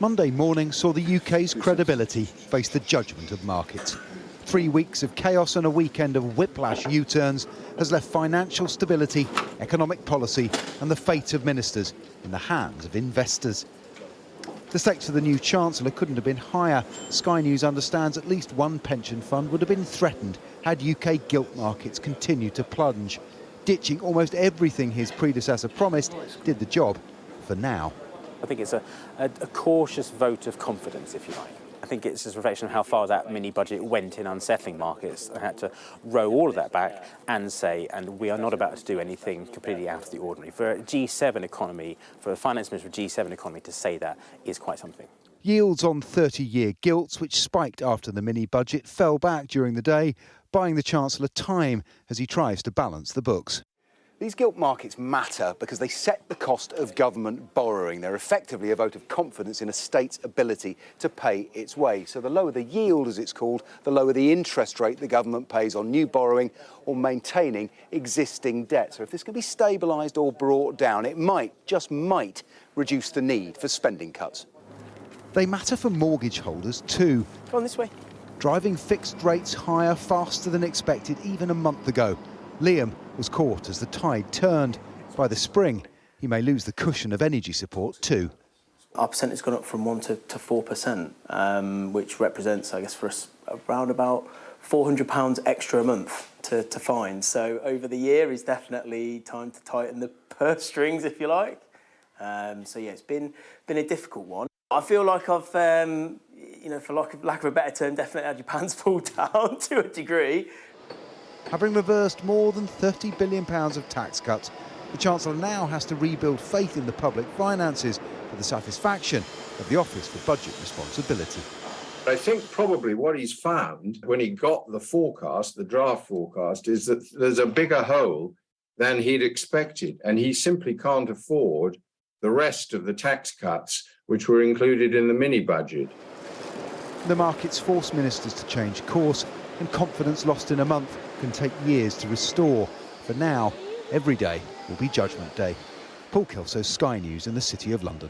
Monday morning saw the UK's credibility face the judgment of markets. 3 weeks of chaos and a weekend of whiplash U-turns has left financial stability, economic policy and the fate of ministers in the hands of investors. The stakes of the new Chancellor couldn't have been higher. Sky News understands at least one pension fund would have been threatened had UK gilt markets continued to plunge. Ditching almost everything his predecessor promised did the job for now. I think it's a cautious vote of confidence, if you like. I think it's a reflection of how far that mini-budget went in unsettling markets. I had to row all of that back and say, and we are not about to do anything completely out of the ordinary. For a G7 economy, for a finance minister of a G7 economy to say that is quite something. Yields on 30-year gilts, which spiked after the mini-budget, fell back during the day, buying the Chancellor time as he tries to balance the books. These gilt markets matter because they set the cost of government borrowing. They're effectively a vote of confidence in a state's ability to pay its way. So the lower the yield, as it's called, the lower the interest rate the government pays on new borrowing or maintaining existing debt. So if this can be stabilised or brought down, it might, just might, reduce the need for spending cuts. They matter for mortgage holders too. Go on this way. Driving fixed rates higher faster than expected even a month ago. Liam was caught as the tide turned. By the spring, he may lose the cushion of energy support too. Our percent has gone up from 1% to 4%, which represents, I guess, for us around about £400 extra a month to find. So over the year is definitely time to tighten the purse strings, if you like. So yeah, it's been a difficult one. I feel like I've, for lack of a better term, definitely had your pants pulled down to a degree. Having reversed more than £30 billion of tax cuts, the Chancellor now has to rebuild faith in the public finances for the satisfaction of the Office for Budget Responsibility. I think probably what he's found when he got the forecast, the draft forecast, is that there's a bigger hole than he'd expected, and he simply can't afford the rest of the tax cuts which were included in the mini-budget. The markets force ministers to change course, and confidence lost in a month can take years to restore. For now, every day will be Judgment Day. Paul Kelso, Sky News in the City of London.